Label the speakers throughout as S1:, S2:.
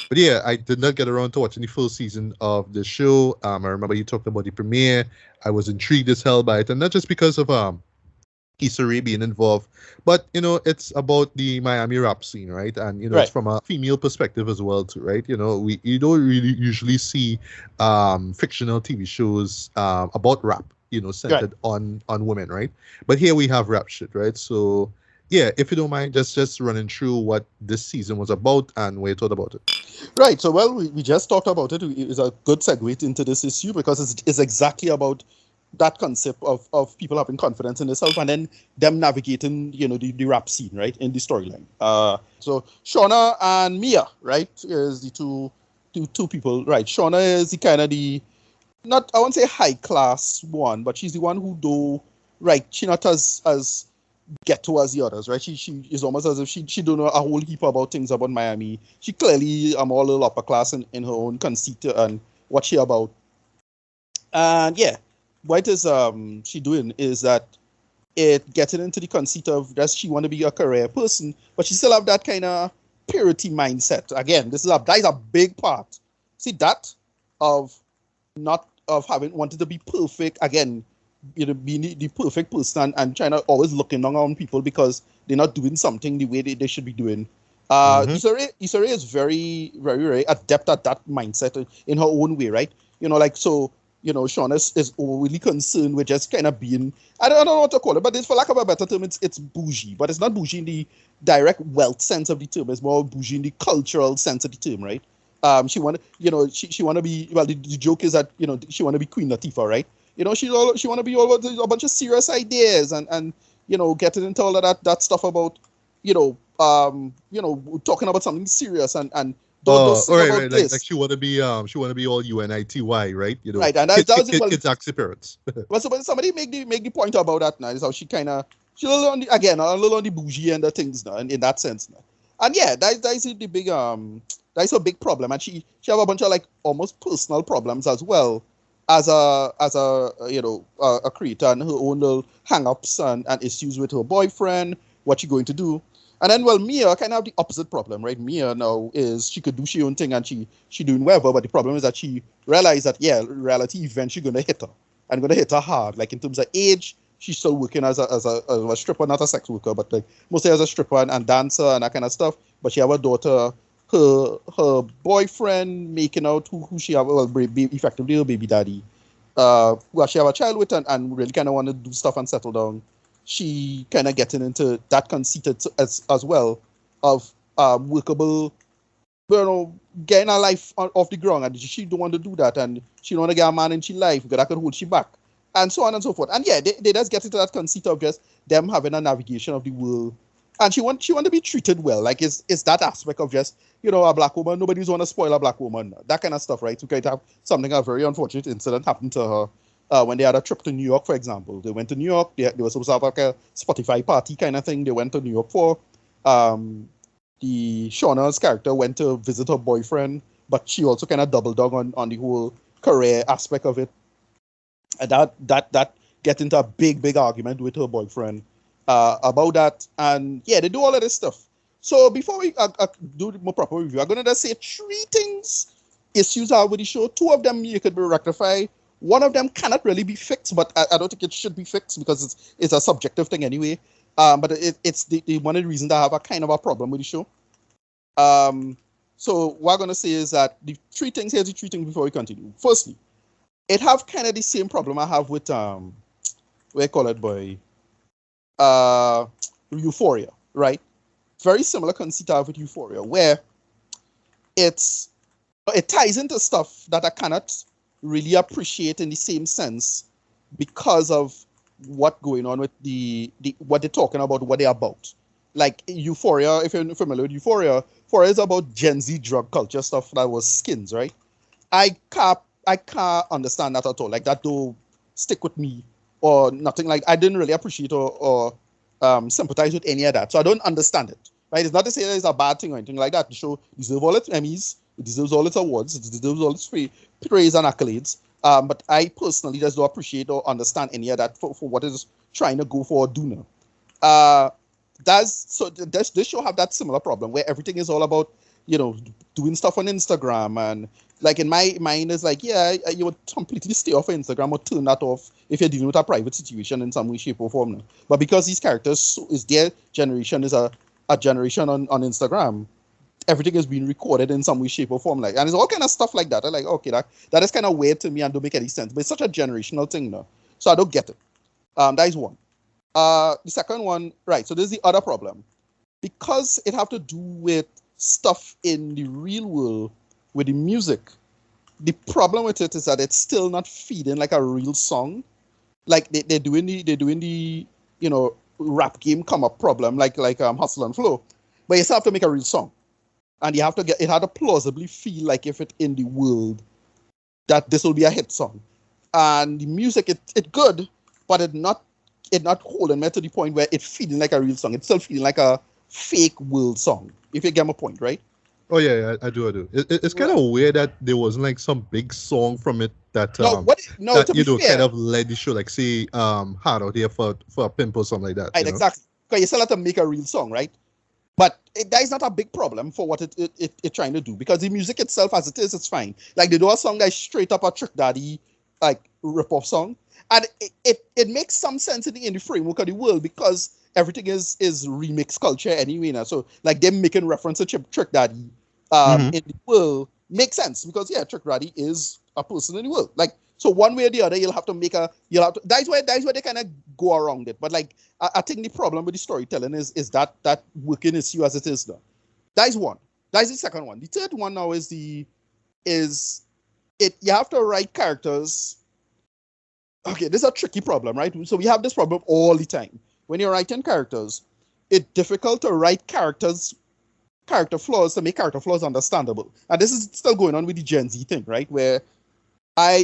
S1: But yeah, I did not get around to watching the full season of the show. I remember you talked about the premiere. I was intrigued as hell by it, and not just because of Issa Rae being involved, but it's about the Miami rap scene, right? And it's
S2: Right,
S1: from a female perspective as well, too, right? We you don't really usually see fictional TV shows about rap,
S2: right.
S1: centered on women, right? But here we have rap shit, right? So yeah, if you don't mind, just running through what this season was about and what you thought about it.
S2: Right. So, well, we just talked about it. It's a good segue into this issue because it's exactly about that concept of people having confidence in themselves and then them navigating, the rap scene, right, in the storyline. So Shauna and Mia, right, is the two people, right? Shauna is the kind of the not I won't say high class one, but she's the one who do right. She not as get towards the others, right? She is almost as if she don't know a whole heap about things about Miami. She clearly all a little upper class in her own conceit and what she about. And yeah, what is she doing is that it getting into the conceit of that she want to be a career person, but she still have that kind of purity mindset. Again, that is a big part. See that of not of having wanted to be perfect again, being the perfect person and trying to always looking down on people because they're not doing something the way they should be doing.
S1: Mm-hmm.
S2: Issa Rae is very, very, very adept at that mindset in her own way, right? Like so. Sean is overly concerned with just kind of being, I don't know what to call it, but it's, for lack of a better term, it's bougie. But it's not bougie in the direct wealth sense of the term. It's more bougie in the cultural sense of the term, right? She want she want to be, well, the joke is that she want to be Queen Latifah, right? She want to be all about a bunch of serious ideas and getting into all of that stuff about talking about something serious and don't
S1: All
S2: sing
S1: right,
S2: about
S1: right. Like
S2: this,
S1: she want to be all UNITY, right?
S2: right? And
S1: Kid,
S2: that
S1: kid,
S2: was it.
S1: kid,
S2: Well,
S1: kid taxi parents.
S2: well, so when somebody make the point about that now, is how she kind of she a little on the, again a little on the bougie end of things now, in that sense now. And yeah, that is the big that is a big problem, and she have a bunch of like almost personal problems as well as a a creator and her own little hang-ups and issues with her boyfriend, what she going to do. And then, well, Mia kind of have the opposite problem, right? Mia now is she could do she own thing and she doing whatever, but the problem is that she realized that yeah, reality eventually gonna hit her and gonna hit her hard. Like in terms of age, she's still working as a stripper, not a sex worker, but like mostly as a stripper and dancer and that kind of stuff. But she have a daughter. Her boyfriend making out who she have, well, effectively her baby daddy, who she have a child with and really kind of want to do stuff and settle down. She kind of getting into that conceited as well of workable, getting her life off the ground, and she don't want to do that, and she don't want to get a man in she life because that could hold she back, and so on and so forth. And yeah, they just get into that conceit of just them having a navigation of the world, and she want to be treated well. Like it's that aspect of just a black woman. Nobody's want to spoil a black woman. That kind of stuff, right? So kind of have something a very unfortunate incident happened to her. When they had a trip to New York, for example, they went to New York. They were supposed to have like a Spotify party kind of thing. They went to New York for. The Shauna's character went to visit her boyfriend, but she also kind of doubled down on the whole career aspect of it. And that get into a big argument with her boyfriend about that. And yeah, they do all of this stuff. So before we do the more proper review, I'm gonna just say three things issues are with the show. Two of them you could be rectified. One of them cannot really be fixed, but I don't think it should be fixed because it's a subjective thing anyway. But it's the one of the reasons I have a kind of a problem with the show. So what I'm gonna say is that here's the three things before we continue. Firstly, it have kind of the same problem I have with what you call it, boy, Euphoria, right? Very similar conceit I have with Euphoria, where it ties into stuff that I cannot really appreciate in the same sense because of what going on with the what they're talking about, what they're about. Like Euphoria, if you're familiar with Euphoria is about Gen Z drug culture stuff that was skins, right? I can't understand that at all. Like that don't stick with me or nothing. Like I didn't really appreciate or sympathize with any of that. So I don't understand it. Right? It's not to say that it's a bad thing or anything like that. The show deserves all its Emmys, it deserves all its awards, it deserves all its praise and accolades. But I personally just don't appreciate or understand any of that for what it's trying to go for or do now. This show have that similar problem where everything is all about doing stuff on Instagram. And like in my mind is like, yeah, you would completely stay off of Instagram or turn that off if you're dealing with a private situation in some way, shape, or form. But because these characters is their generation is a generation on Instagram, everything is being recorded in some way, shape, or form. Like, and it's all kind of stuff like that. I'm like, okay, that is kind of weird to me and don't make any sense. But it's such a generational thing now. So I don't get it. That is one. The second one, right, so this is the other problem. Because it have to do with stuff in the real world with the music, the problem with it is that it's still not feeding like a real song. Like they're doing the rap game come up problem like Hustle and Flow. But you still have to make a real song. And you have to it had to plausibly feel like if it in the world that this will be a hit song. And the music it good, but it not holding me to the point where it feeling like a real song. It's still feeling like a fake world song. If you get my point, right?
S1: Oh yeah, I do. It's kind of weird that there wasn't like some big song from it that kind of led the show, like say Hard Out Here for a Pimp or something like that.
S2: Right, exactly. Because you still have to make a real song, right? But that is not a big problem for what it trying to do, because the music itself as it is, it's fine. Like they do a song that's straight up a Trick Daddy like rip-off song, and it makes some sense in the framework of the world because everything is remix culture anyway now. So like them making reference to Trick Daddy in the world makes sense because yeah, Trick Daddy is a person in the world. Like so one way or the other, that's why they kind of go around it. But like I think the problem with the storytelling is that working issue as it is now. That is one. That is the second one. The third one now is you have to write characters. Okay, this is a tricky problem, right? So we have this problem all the time. When you're writing characters, it's difficult to write character flaws to make character flaws understandable. And this is still going on with the Gen Z thing, right? Where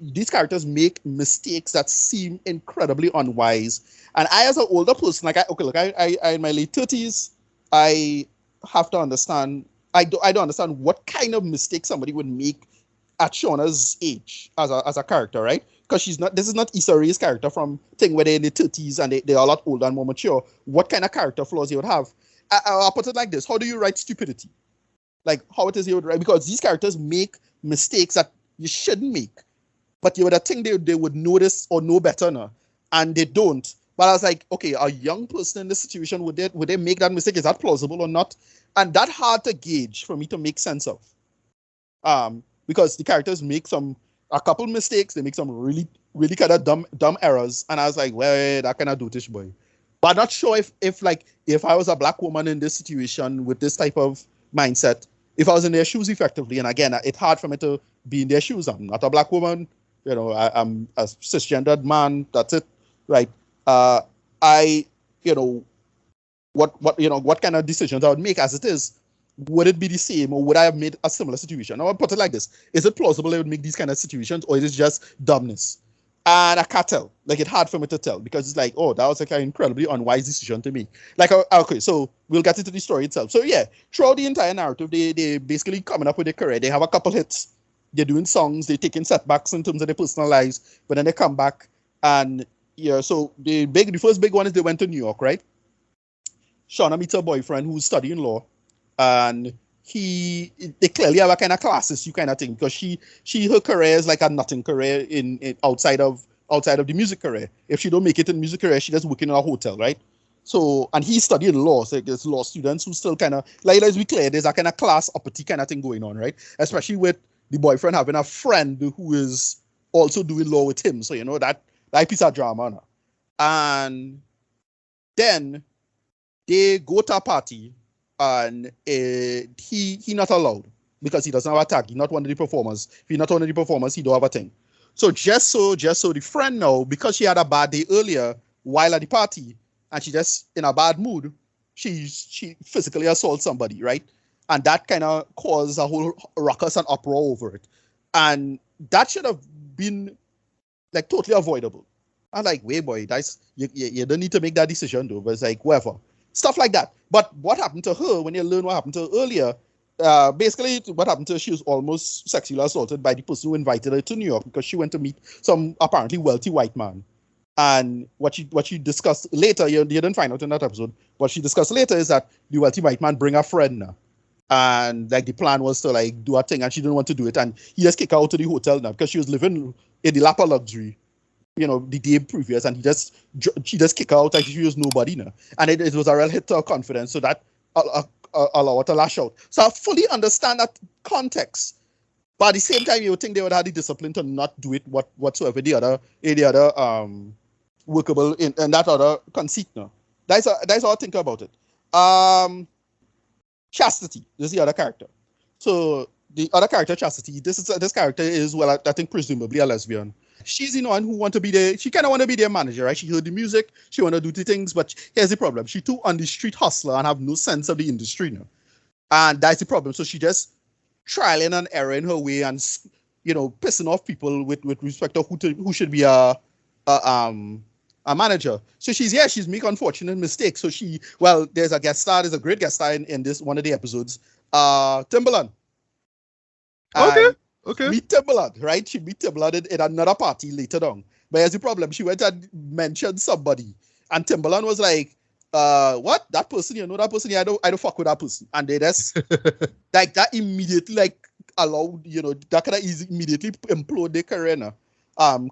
S2: these characters make mistakes that seem incredibly unwise. And I, as an older person, I in my late 30s, I have to understand. I don't understand what kind of mistake somebody would make at Shauna's age as a character, right? Because this is not Issa Rae's character from thing where they're in the 30s and they're a lot older and more mature. What kind of character flaws you would have? I'll put it like this. How do you write stupidity? Like how it is you would write? Because these characters make mistakes that you shouldn't make. But you would think they would notice or know better now. And they don't. But I was like, okay, a young person in this situation, would they make that mistake? Is that plausible or not? And that's hard to gauge for me to make sense of. Because the characters make a couple mistakes, they make some really, really kind of dumb errors. And I was like, well, that kind of dotish boy. But I'm not sure if I was a black woman in this situation with this type of mindset, if I was in their shoes effectively, and again, it's hard for me to be in their shoes. I'm not a black woman, I'm a cisgendered man, that's it, right? What kind of decisions I would make as it is, would it be the same or would I have made a similar situation? I would put it like this. Is it plausible I would make these kind of situations or is it just dumbness? And I can't tell. Like, it's hard for me to tell because it's like, oh, that was like an incredibly unwise decision to me. Like, okay, so we'll get into the story itself. So yeah, throughout the entire narrative, they basically coming up with their career. They have a couple hits. They're doing songs. They're taking setbacks in terms of their personal lives, but then they come back and yeah. So the first big one is they went to New York, right? Shauna meets her boyfriend who's studying law, and they clearly have a kind of class issue kind of thing because her career is like a nothing career in outside of the music career. If she don't make it in music career, she just working in a hotel, right? So, and he's studying law, so there's law students who still kind of, like, let's be clear, there's a kind of class uppity kind of thing going on, right? Especially with the boyfriend having a friend who is also doing law with him. So, that piece of drama now. And then they go to a party and he not allowed because he doesn't have a tag. He's not one of the performers. If he's not one of the performers, he don't have a thing. So just so the friend now, because she had a bad day earlier while at the party, and she just in a bad mood, she physically assaults somebody, right? And that kind of caused a whole ruckus and uproar over it. And that should have been like totally avoidable. I'm like, wait, boy, you don't need to make that decision though. But it's like, whatever. Stuff like that. But what happened to her, when you learn what happened to her earlier, basically what happened to her, she was almost sexually assaulted by the person who invited her to New York because she went to meet some apparently wealthy white man. And what she discussed later, you didn't find out in that episode, what she discussed later is that the wealthy white man bring a friend now. And like the plan was to like do a thing, and she didn't want to do it, and he just kicked her out to the hotel now because she was living in the lap of luxury, the day previous, and she just kicked her out like she was nobody now, and it was a real hit to her confidence, so that allowed her to lash out. So I fully understand that context, but at the same time, you would think they would have the discipline to not do it whatsoever the other workable in that other conceit now. That's how I think about it. Chastity. This is the other character. So the other character, Chastity, this character is, well, I think presumably a lesbian. She's the one who want to be there. She kind of want to be their manager, right? She heard the music. She want to do the things, but here's the problem. She too on the street hustler and have no sense of the industry now. And that's the problem. So she just trialing and erroring her way and, pissing off people with respect to who should be a manager. So she's making unfortunate mistakes. So there's a great guest star in this one of the episodes, Timbaland.
S1: Okay.
S2: Meet Timbaland, right? She meet Timbaland in another party later on. But here's the problem. She went and mentioned somebody. And Timbaland was like, what? That person, that person? Yeah, I don't fuck with that person. And they just, like, that immediately, allowed, that kind of immediately implode their career now,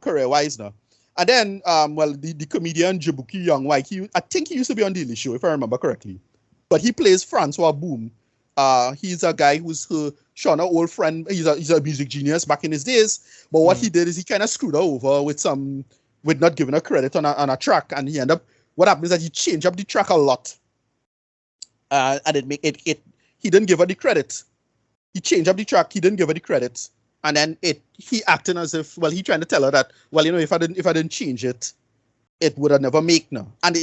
S2: career-wise now. And then, the comedian Jabuki Young, I think he used to be on Daily Show, if I remember correctly. But he plays Francois Boom. He's a guy who's Shauna's old friend. He's a music genius back in his days. But what he did is he kind of screwed her over with not giving her credit on a track. And what happened is that he changed up the track a lot. And he didn't give her the credit. He changed up the track. He didn't give her the credit. And then he acting as if, he trying to tell her that, if I didn't change it, it would have never make now. And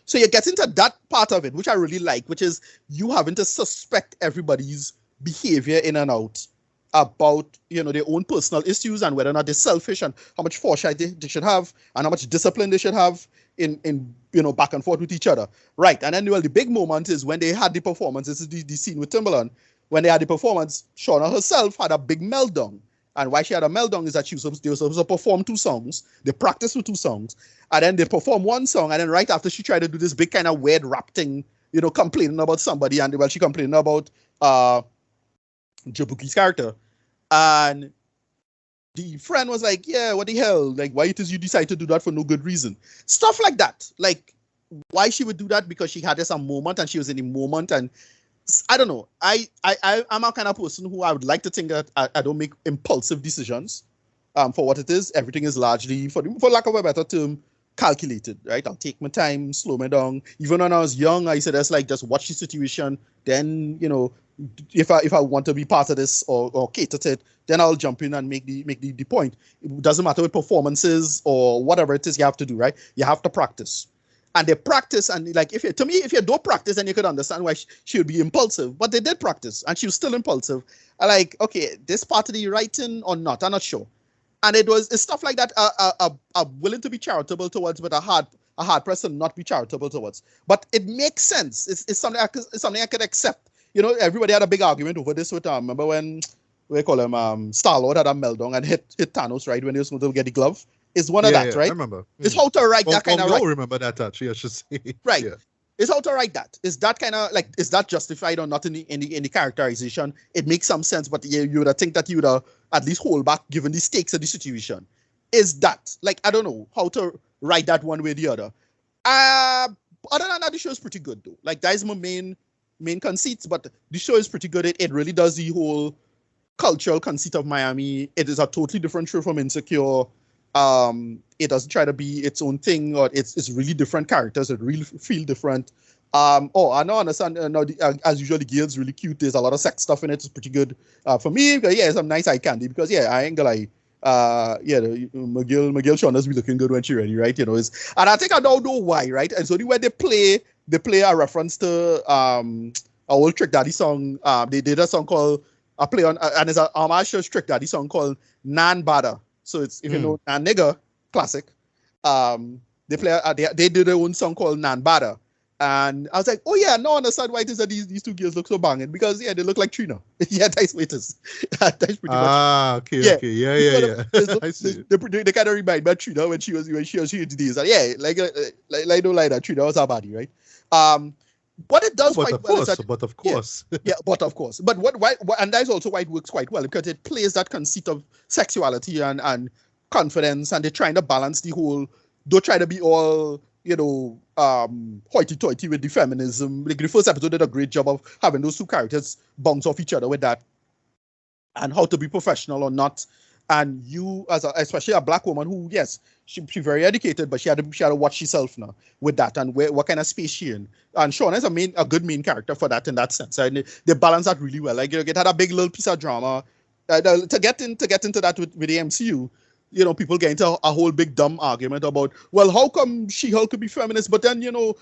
S2: so you get into that part of it, which I really like, which is you having to suspect everybody's behavior in and out about, their own personal issues and whether or not they're selfish and how much foresight they should have and how much discipline they should have in back and forth with each other. Right. And then, the big moment is when they had the performance. This is the scene with Timbaland. When they had the performance, Shauna herself had a big meltdown. And why she had a meltdown is that they were supposed to perform 2 songs. They practiced with 2 songs. And then they performed 1 song. And then right after, she tried to do this big kind of weird rap thing, complaining about somebody. And she complaining about Jabuki's character. And the friend was like, yeah, what the hell? Like, why it is you decide to do that for no good reason? Stuff like that. Like, why she would do that? Because she had a moment and she was in the moment. And I don't know. I'm a kind of person who I would like to think that I don't make impulsive decisions. For what it is, everything is largely, for lack of a better term, calculated. Right? I'll take my time, slow me down. Even when I was young, I said that's like just watch the situation. Then if I want to be part of this or cater to it, then I'll jump in and make the point. It doesn't matter with performances or whatever it is you have to do. Right? You have to practice. And they practice, and if you don't practice, then you could understand why she would be impulsive. But they did practice, and she was still impulsive. I like, okay, this part of the writing or not, I'm not sure. And it's stuff like that. I'm willing to be charitable towards, but a hard person not be charitable towards. But it makes sense. It's something I could accept. Everybody had a big argument over this. Remember when we call him Star-Lord had a meltdown and hit Thanos right when he was going to get the glove. Is one of that, right? I
S1: remember.
S2: It's how to write that kind of.
S1: I remember that actually, I should say.
S2: Right. Yeah. It's how to write that. Is that kind of is that justified or not in the characterization? It makes some sense, but you would think that you would at least hold back given the stakes of the situation. Is that I don't know how to write that one way or the other. Other than that, the show is pretty good though. That is my main conceit, but the show is pretty good. It really does the whole cultural conceit of Miami. It is a totally different show from Insecure. It doesn't try to be its own thing, or it's really different characters that really feel different. I know, understand. As usual, the Gale's really cute. There's a lot of sex stuff in it. It's pretty good for me. But yeah, some nice eye candy because I ain't gonna lie. Miguel Shauna's be looking good when she's ready, right? And I think I don't know why, right? And so the way they play a reference to our old Trick Daddy song. They did a song called a play on, and it's a homage to Trick Daddy song called Nan Bada. So it's, if you know Nan Nigga, classic. They did their own song called Nan Bada. And I was like, oh yeah, no, I understand why it is that these 2 girls look so banging. Because they look like Trina. Yeah, that's what it is. That's pretty much.
S1: Okay, yeah. Okay, yeah.
S2: I see. They kind of remind me of Trina when she was these days. And yeah, like don't lie that Trina was her body, right? What it
S1: Oh,
S2: does quite well is that,
S1: but of
S2: yeah,
S1: course.
S2: yeah, but of course, but and that's also why it works quite well, because it plays that conceit of sexuality and confidence, and they're trying to balance the whole. Don't try to be all, hoity-toity with the feminism. Like the first episode did a great job of having those two characters bounce off each other with that, and how to be professional or not. And you, especially a black woman who, yes, she very educated, but she had to watch herself now with that, and what kind of space she in. And Shauna is a good main character for that in that sense. And they balance that really well. Like, it had a big little piece of drama. To get into that with the MCU, people get into a whole big dumb argument about, well, how come She-Hulk could be feminist, but then,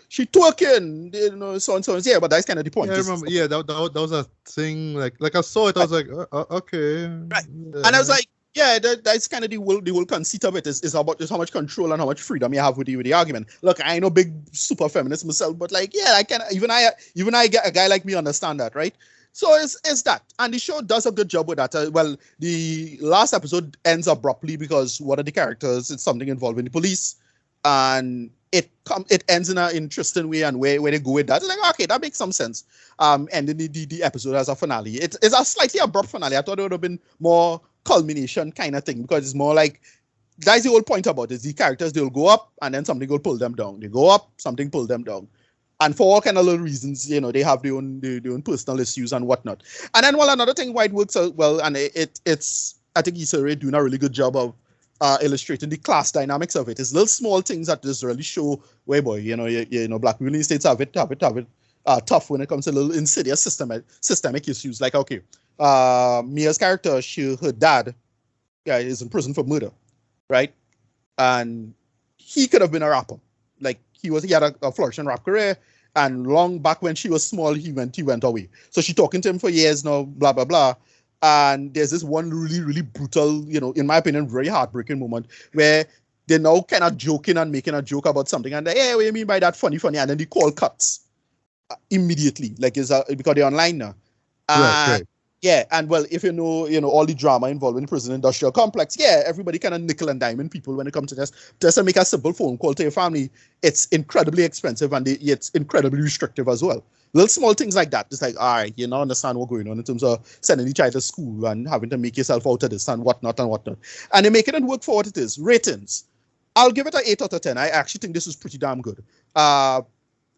S2: she twerking, so and so. Yeah, but that's kind of the point.
S1: Yeah, I remember. Yeah, that was a thing. Like I saw it, I was like, okay.
S2: Right. And I was like, yeah, that's kind of the whole conceit of it is about just how much control and how much freedom you have with the argument. Look, I ain't no big super feminist myself, but like, yeah, I can even I get a guy like me understand that, right? So it's that, and the show does a good job with that. Well, the last episode ends abruptly because one of the characters, it's something involving the police, and it ends in an interesting way, and where they go with that, it's like, okay, that makes some sense. Ending the episode as a finale. It's a slightly abrupt finale. I thought it would have been more culmination kind of thing, because it's more like, that's the whole point about it. The characters, they'll go up and then something will pull them down. They go up, something pull them down. And for all kind of little reasons, they have their own personal issues and whatnot. And then, well, another thing why it works out well, and it's I think Issa Rae doing a really good job of illustrating the class dynamics of it. It's little small things that just really show where, boy, black people in the States have it tough when it comes to little insidious systemic issues. Like, okay, Mia's character, her dad, is in prison for murder, right? And he could have been a rapper. Like, he had a flourishing rap career, and long back when she was small, he went away. So she talking to him for years now, blah blah blah. And there's this one really, really brutal, in my opinion, very heartbreaking moment where they're now kind of joking and making a joke about something, and hey, what do you mean by that? Funny, and then the call cuts immediately, like because they're online now.
S1: Right.
S2: Yeah, and well, if you know all the drama involving the prison industrial complex, yeah, everybody kind of nickel and diamond people when it comes to this. Just to make a simple phone call to your family, it's incredibly expensive, and it's incredibly restrictive as well. Little small things like that. Just like, all right, you know, understand what's going on in terms of sending the child to school and having to make yourself out of this and whatnot and whatnot. And they're making it work for what it is. Ratings. I'll give it an 8 out of 10. I actually think this is pretty damn good. What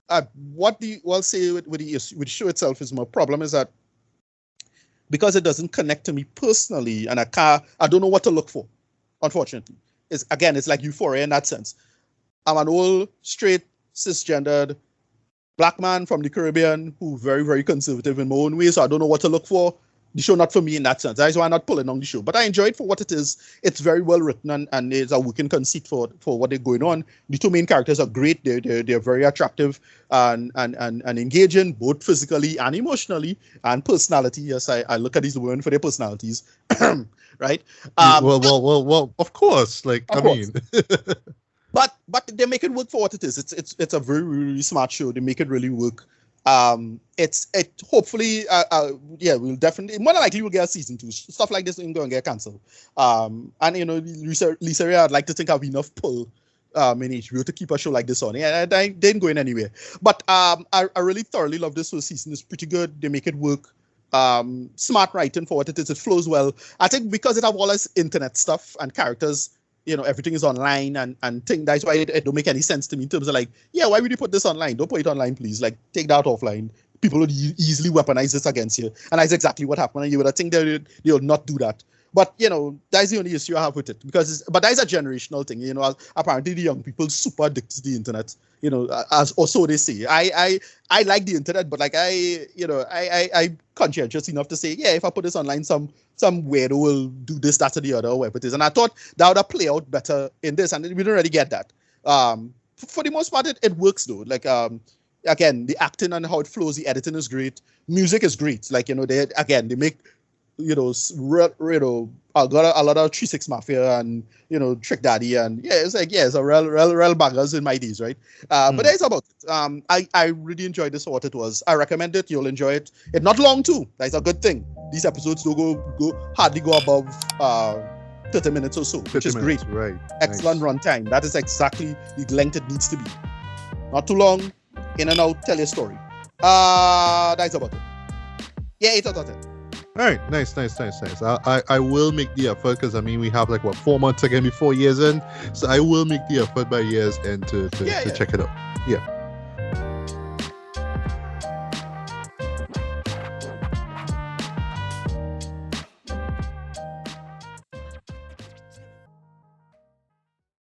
S2: I'll say with the show itself is my problem is that because it doesn't connect to me personally, and I don't know what to look for, unfortunately. It's like Euphoria in that sense. I'm an old, straight, cisgendered black man from the Caribbean who very, very conservative in my own way, so I don't know what to look for. The show not for me in that sense. That's why I'm not pulling on the show. But I enjoy it for what it is. It's very well written, and it's a working conceit for what they're going on. The two main characters are great. They're very attractive and engaging, both physically and emotionally, and personality. Yes, I look at these women for their personalities. Right?
S1: Well, of course.
S2: But they make it work for what it is. It's a very, really smart show. They make it really work. It hopefully we'll definitely, more than likely we'll get a season 2. Stuff like this ain't going to get cancelled. And Lisa Ray, I'd like to think have enough pull in HBO to keep a show like this on. Yeah, they ain't going anywhere. But I really thoroughly love this first season. It's pretty good. They make it work. Smart writing for what it is. It flows well. I think because it have all this internet stuff and characters, everything is online and think that's why it don't make any sense to me in terms of like, yeah, why would you put this online? Don't put it online, please. Like, take that offline. People would easily weaponize this against you. And that's exactly what happened. And you would think they would not do that. But, that's the only issue I have with it. But that's a generational thing. Apparently the young people super addicted to the internet, or so they say. I like the internet, but like I conscientious enough to say, yeah, if I put this online, some weirdo will do this, that, or the other, or whatever it is. And I thought that would have played out better in this, and we don't really get that. For the most part, it works though. Like, again, the acting and how it flows, the editing is great. Music is great. Like, they make, a lot of 3-6 Mafia and, Trick Daddy, and it's a real bangers in my days, right? But that's about it. I really enjoyed this for what it was. I recommend it. You'll enjoy it. It's not long too. That's a good thing. These episodes don't hardly go above 30 minutes or so, which is great.
S1: Right.
S2: Excellent runtime. That is exactly the length it needs to be. Not too long. In and out. Tell your story. That's about it. Yeah, 8 out of 10.
S1: All right, nice. I will make the effort because I mean we have like what 4 months again before years end, so I will make the effort by years end to check it out. Yeah.